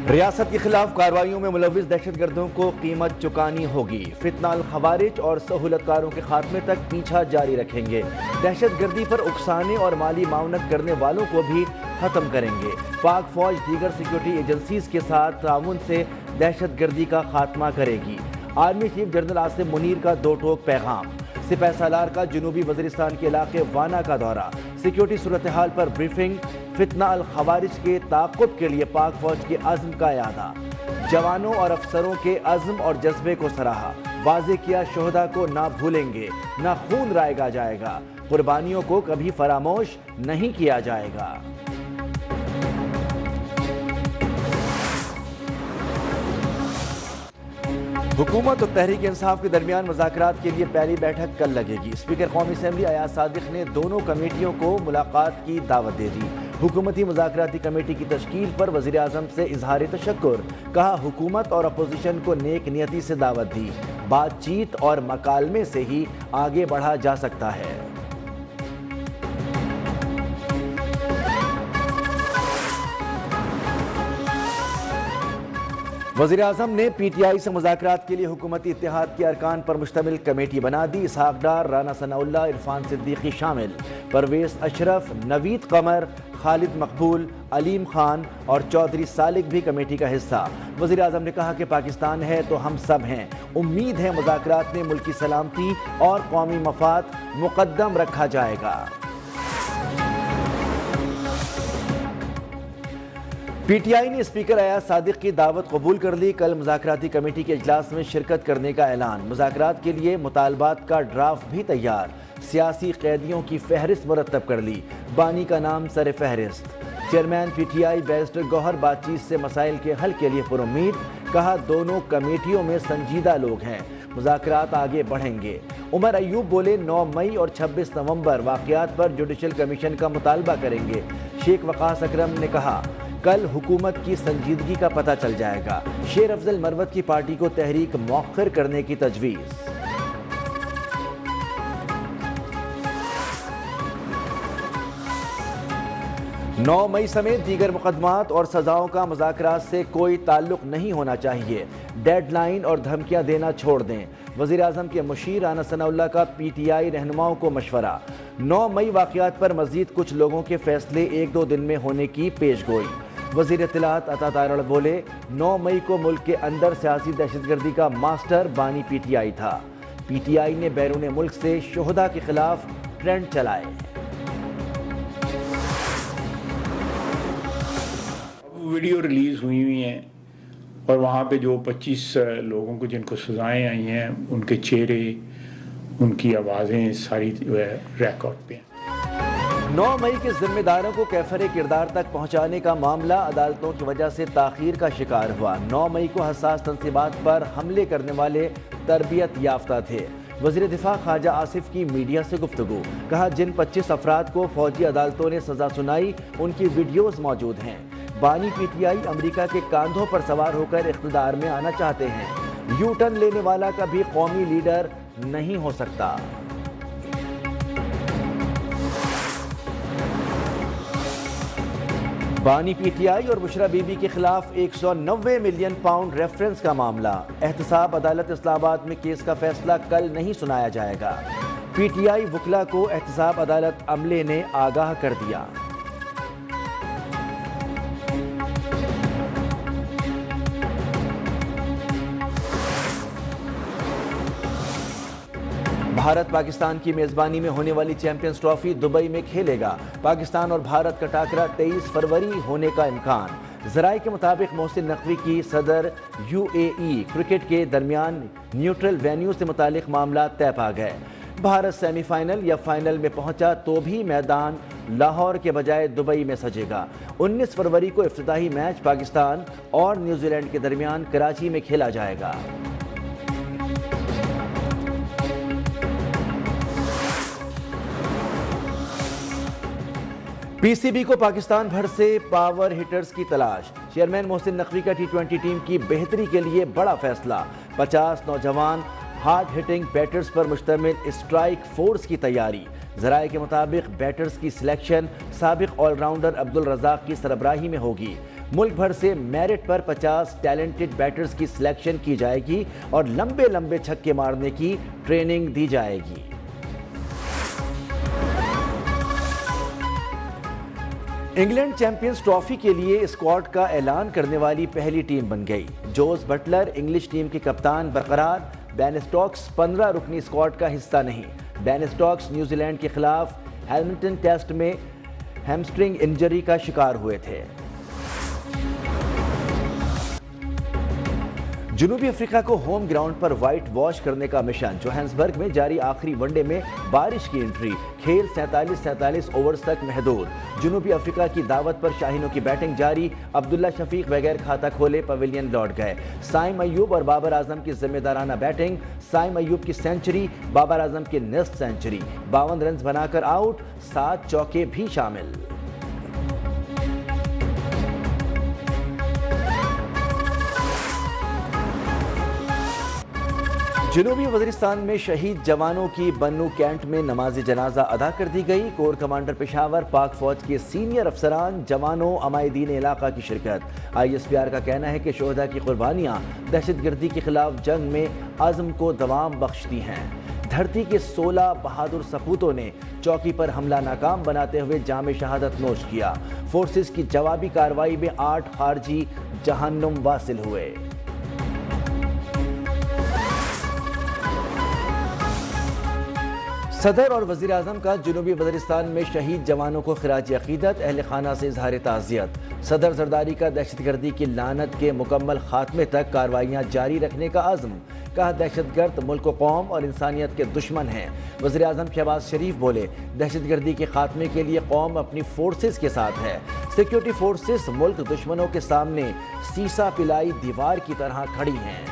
ریاست کے خلاف کارروائیوں میں ملوث دہشت گردوں کو قیمت چکانی ہوگی۔ فتنہ الخوارج اور سہولت کاروں کے خاتمے تک پیچھا جاری رکھیں گے۔ دہشت گردی پر اکسانے اور مالی معاونت کرنے والوں کو بھی ختم کریں گے۔ پاک فوج دیگر سیکیورٹی ایجنسیز کے ساتھ تعاون سے دہشت گردی کا خاتمہ کرے گی۔ Army chief general Asim Munir کا دو ٹوک پیغام۔ سپہ سالار کا جنوبی وزیرستان کے علاقے وانا کا دورہ۔ سیکیورٹی صورتحال پر بریفنگ۔ فتنہ الخوارج کے تعاقب کے لیے پاک فوج کے عزم کا اعادہ۔ جوانوں اور افسروں کے عزم اور جذبے کو سراہا۔ واضح کیا شہداء کو نہ بھولیں گے، نہ خون رائگا جائے گا۔ قربانیوں کو کبھی فراموش نہیں کیا جائے گا۔ حکومت اور تحریک انصاف کے درمیان مذاکرات کے لیے پہلی بیٹھک کل لگے گی۔ اسپیکر قومی اسمبلی ایاز صادق نے دونوں کمیٹیوں کو ملاقات کی دعوت دے دی۔ حکومتی مذاکراتی کمیٹی کی تشکیل پر وزیر اعظم سے اظہار تشکر۔ کہا حکومت اور اپوزیشن کو نیک نیتی سے دعوت دی۔ بات چیت اور مکالمے سے ہی آگے بڑھا جا سکتا ہے۔ وزیر اعظم نے پی ٹی آئی سے مذاکرات کے لیے حکومتی اتحاد کے ارکان پر مشتمل کمیٹی بنا دی۔ اسحاق ڈار، رانا ثناء اللہ، عرفان صدیقی شامل۔ پرویز اشرف، نوید قمر، خالد مقبول، علیم خان اور چودھری سالک بھی کمیٹی کا حصہ۔ وزیر اعظم نے کہا کہ پاکستان ہے تو ہم سب ہیں۔ امید ہے مذاکرات میں ملکی سلامتی اور قومی مفاد مقدم رکھا جائے گا۔ پی ٹی آئی نے اسپیکر ایاز صادق کی دعوت قبول کر لی۔ کل مذاکراتی کمیٹی کے اجلاس میں شرکت کرنے کا اعلان۔ مذاکرات کے لیے مطالبات کا ڈرافٹ بھی تیار۔ سیاسی قیدیوں کی فہرست مرتب کر لی۔ بانی کا نام سر فہرست۔ Chairman P T I barrister Gohar بات چیت سے مسائل کے حل کے لیے پرامید۔ کہا دونوں کمیٹیوں میں سنجیدہ لوگ ہیں، مذاکرات آگے بڑھیں گے۔ عمر ایوب بولے 9 مئی اور 26 نومبر واقعات پر جوڈیشل کمیشن کا مطالبہ کریں گے۔ شیخ وقاص اکرم نے کہا کل حکومت کی سنجیدگی کا پتہ چل جائے گا۔ شیر افضل مروت کی پارٹی کو تحریک مؤخر کرنے کی تجویز۔ 9 مئی سمیت دیگر مقدمات اور سزاؤں کا مذاکرات سے کوئی تعلق نہیں ہونا چاہیے۔ ڈیڈ لائن اور دھمکیاں دینا چھوڑ دیں۔ وزیر اعظم کے مشیر رانا ثناء اللہ کا پی ٹی آئی رہنماؤں کو مشورہ۔ 9 مئی واقعات پر مزید کچھ لوگوں کے فیصلے 1-2 دن میں ہونے کی پیش گوئی۔ وزیر اطلاعات عطا تارڑ بولے 9 مئی کو ملک کے اندر سیاسی دہشت گردی کا ماسٹر بانی پی ٹی آئی تھا۔ پی ٹی آئی نے بیرون ملک سے شہداء کے خلاف ٹرینڈ چلائے۔ ویڈیو ریلیز ہوئی ہیں اور وہاں پہ جو 25 لوگوں کو جن کو سزائیں آئی ہیں ان کے چہرے، ان کی آوازیں ساری جو ہے ریکارڈ پہ ہیں۔ 9 مئی کے ذمہ داروں کو کیفر کردار تک پہنچانے کا معاملہ عدالتوں کی وجہ سے تاخیر کا شکار ہوا۔ 9 مئی کو حساس تنصیبات پر حملے کرنے والے تربیت یافتہ تھے۔ وزیر دفاع خواجہ آصف کی میڈیا سے گفتگو۔ کہا جن 25 افراد کو فوجی عدالتوں نے سزا سنائی ان کی ویڈیوز موجود ہیں۔ بانی پی ٹی آئی امریکہ کے کاندھوں پر سوار ہو کر اقتدار میں آنا چاہتے ہیں۔ یو ٹرن لینے والا کبھی قومی لیڈر نہیں ہو سکتا۔ بانی پی ٹی آئی اور بشرا بی بی کے خلاف 190 ملین پاؤنڈ ریفرنس کا معاملہ۔ احتساب عدالت اسلام آباد میں کیس کا فیصلہ کل نہیں سنایا جائے گا۔ پی ٹی آئی وکلا کو احتساب عدالت عملے نے آگاہ کر دیا۔ بھارت پاکستان کی میزبانی میں ہونے والی چیمپئنز ٹرافی دبئی میں کھیلے گا۔ پاکستان اور بھارت کا ٹاکرا 23 فروری ہونے کا امکان۔ ذرائع کے مطابق محسن نقوی کی صدر یو اے ای کرکٹ کے درمیان نیوٹرل وینیو سے متعلق معاملہ طے پا گئے۔ بھارت سیمی فائنل یا فائنل میں پہنچا تو بھی میدان لاہور کے بجائے دبئی میں سجے گا۔ 19 فروری کو افتتاحی میچ پاکستان اور نیوزی لینڈ کے درمیان کراچی میں کھیلا جائے گا۔ پی سی بی کو پاکستان بھر سے پاور ہٹرز کی تلاش۔ چیئرمین محسن نقوی کا T20 ٹیم کی بہتری کے لیے بڑا فیصلہ۔ 50 نوجوان ہارڈ ہٹنگ بیٹرز پر مشتمل اسٹرائک فورس کی تیاری۔ ذرائع کے مطابق بیٹرز کی سلیکشن سابق آل راؤنڈر عبدالرزاق کی سربراہی میں ہوگی۔ ملک بھر سے میرٹ پر 50 ٹیلنٹڈ بیٹرز کی سلیکشن کی جائے گی اور لمبے لمبے چھکے مارنے کی ٹریننگ دی جائے گی۔ انگلینڈ چیمپئنز ٹرافی کے لیے اسکواڈ کا اعلان کرنے والی پہلی ٹیم بن گئی۔ جوز بٹلر انگلش ٹیم کے کپتان برقرار، بین اسٹوکس 15 رکنی اسکواڈ کا حصہ نہیں۔ بین اسٹوکس نیوزی لینڈ کے خلاف ہیملٹن ٹیسٹ میں ہیمسٹرنگ انجری کا شکار ہوئے تھے۔ جنوبی افریقہ کو ہوم گراؤنڈ پر وائٹ واش کرنے کا مشن، جوہانسبرگ میں جاری آخری ون ڈے میں بارش کی انٹری، کھیل 47 اوورز تک محدود۔ جنوبی افریقہ کی دعوت پر شاہینوں کی بیٹنگ جاری، عبداللہ شفیق بغیر کھاتا کھولے پویلین لوٹ گئے۔ سائم ایوب اور بابر اعظم کی ذمہ دارانہ بیٹنگ، سائم ایوب کی سینچری، بابر اعظم کی نصف سینچری، 52 رنز بنا کر آؤٹ، 7 چوکے بھی شامل۔ جنوبی وزیرستان میں شہید جوانوں کی بنو کینٹ میں نماز جنازہ ادا کر دی گئی۔ کور کمانڈر پشاور، پاک فوج کے سینئر افسران، جوانوں، عمائدین علاقہ کی شرکت۔ ISPR کا کہنا ہے کہ شہداء کی قربانیاں دہشت گردی کے خلاف جنگ میں عزم کو دوام بخشتی ہیں۔ دھرتی کے 16 بہادر سپوتوں نے چوکی پر حملہ ناکام بناتے ہوئے جام شہادت نوش کیا۔ فورسز کی جوابی کارروائی میں 8 خارجی جہنم واصل ہوئے۔ صدر اور وزیر اعظم کا جنوبی وزیرستان میں شہید جوانوں کو خراج عقیدت، اہل خانہ سے اظہار تعزیت۔ صدر زرداری کا دہشت گردی کی لعنت کے مکمل خاتمے تک کارروائیاں جاری رکھنے کا عزم، کہا دہشت گرد ملک و قوم اور انسانیت کے دشمن ہیں۔ وزیر اعظم شہباز شریف بولے، دہشت گردی کے خاتمے کے لیے قوم اپنی فورسز کے ساتھ ہے۔ سیکیورٹی فورسز ملک دشمنوں کے سامنے سیسا پلائی دیوار کی طرح کھڑی ہیں۔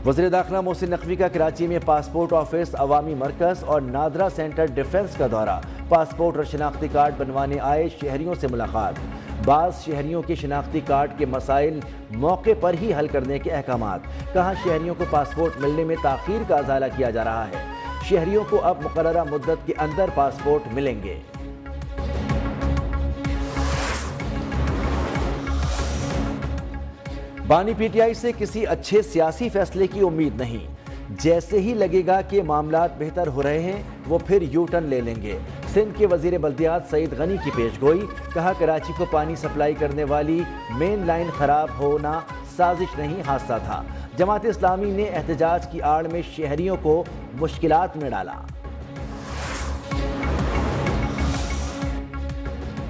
وزیر داخلہ محسن نقوی کا کراچی میں پاسپورٹ آفس، عوامی مرکز اور نادرا سینٹر ڈیفنس کا دورہ، پاسپورٹ اور شناختی کارڈ بنوانے آئے شہریوں سے ملاقات۔ بعض شہریوں کے شناختی کارڈ کے مسائل موقع پر ہی حل کرنے کے احکامات، کہاں شہریوں کو پاسپورٹ ملنے میں تاخیر کا ازالہ کیا جا رہا ہے۔ شہریوں کو اب مقررہ مدت کے اندر پاسپورٹ ملیں گے۔ بانی PTI سے کسی اچھے سیاسی فیصلے کی امید نہیں، جیسے ہی لگے گا کہ معاملات بہتر ہو رہے ہیں وہ پھر یو ٹرن لے لیں گے۔ سندھ کے وزیر بلدیات سعید غنی کی پیش گوئی، کہا کراچی کو پانی سپلائی کرنے والی مین لائن خراب ہونا سازش نہیں، حادثہ تھا۔ جماعت اسلامی نے احتجاج کی آڑ میں شہریوں کو مشکلات میں ڈالا۔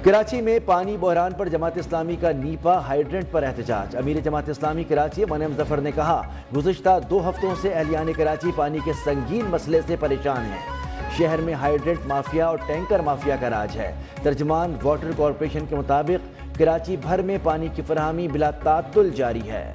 کراچی میں پانی بحران پر جماعت اسلامی کا نیپا ہائیڈرنٹ پر احتجاج۔ امیر جماعت اسلامی کراچی منعم ظفر نے کہا، گزشتہ 2 ہفتوں سے اہلیان کراچی پانی کے سنگین مسئلے سے پریشان ہیں۔ شہر میں ہائیڈرنٹ مافیا اور ٹینکر مافیا کا راج ہے۔ ترجمان واٹر کارپوریشن کے مطابق کراچی بھر میں پانی کی فراہمی بلا تعطل جاری ہے۔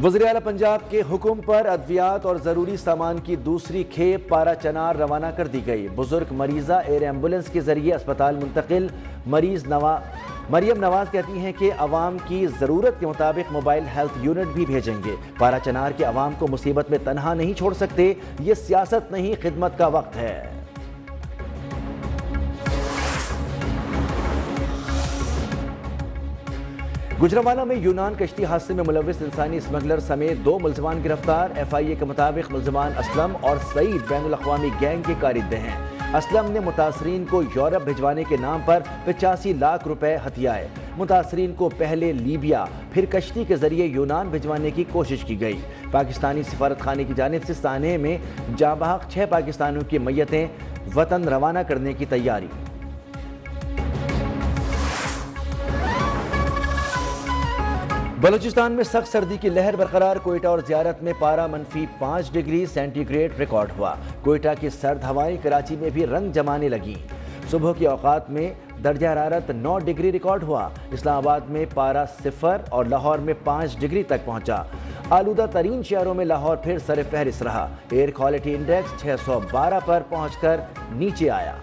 وزیر اعلیٰ پنجاب کے حکم پر ادویات اور ضروری سامان کی دوسری کھیپ پارا چنار روانہ کر دی گئی۔ بزرگ مریضہ ایئر ایمبولنس کے ذریعے اسپتال منتقل۔ مریم نواز کہتی ہیں کہ عوام کی ضرورت کے مطابق موبائل ہیلتھ یونٹ بھی بھیجیں گے۔ پارا چنار کے عوام کو مصیبت میں تنہا نہیں چھوڑ سکتے، یہ سیاست نہیں، خدمت کا وقت ہے۔ گجرانوالہ میں یونان کشتی حادثے میں ملوث انسانی اسمگلر سمیت 2 ملزمان گرفتار۔ FIA کے مطابق ملزمان اسلم اور سعید بین الاقوامی گینگ کے کارندے ہیں۔ اسلم نے متاثرین کو یورپ بھجوانے کے نام پر 85 لاکھ روپے ہتھیائے۔ متاثرین کو پہلے لیبیا پھر کشتی کے ذریعے یونان بھجوانے کی کوشش کی گئی۔ پاکستانی سفارت خانے کی جانب سے سانحے میں جاں بحق 6 پاکستانیوں کی میتیں وطن روانہ کرنے کی تیاری۔ بلوچستان میں سخت سردی کی لہر برقرار، کوئٹہ اور زیارت میں پارہ -5 ڈگری سینٹی گریڈ ریکارڈ ہوا۔ کوئٹہ کی سرد ہوائیں کراچی میں بھی رنگ جمانے لگیں۔ صبح کے اوقات میں درجہ حرارت 9 ڈگری ریکارڈ ہوا۔ اسلام آباد میں پارہ 0 اور لاہور میں 5 ڈگری تک پہنچا۔ آلودہ ترین شہروں میں لاہور پھر سر فہرست رہا۔ ایئر کوالٹی انڈیکس 612 پر پہنچ کر نیچے آیا۔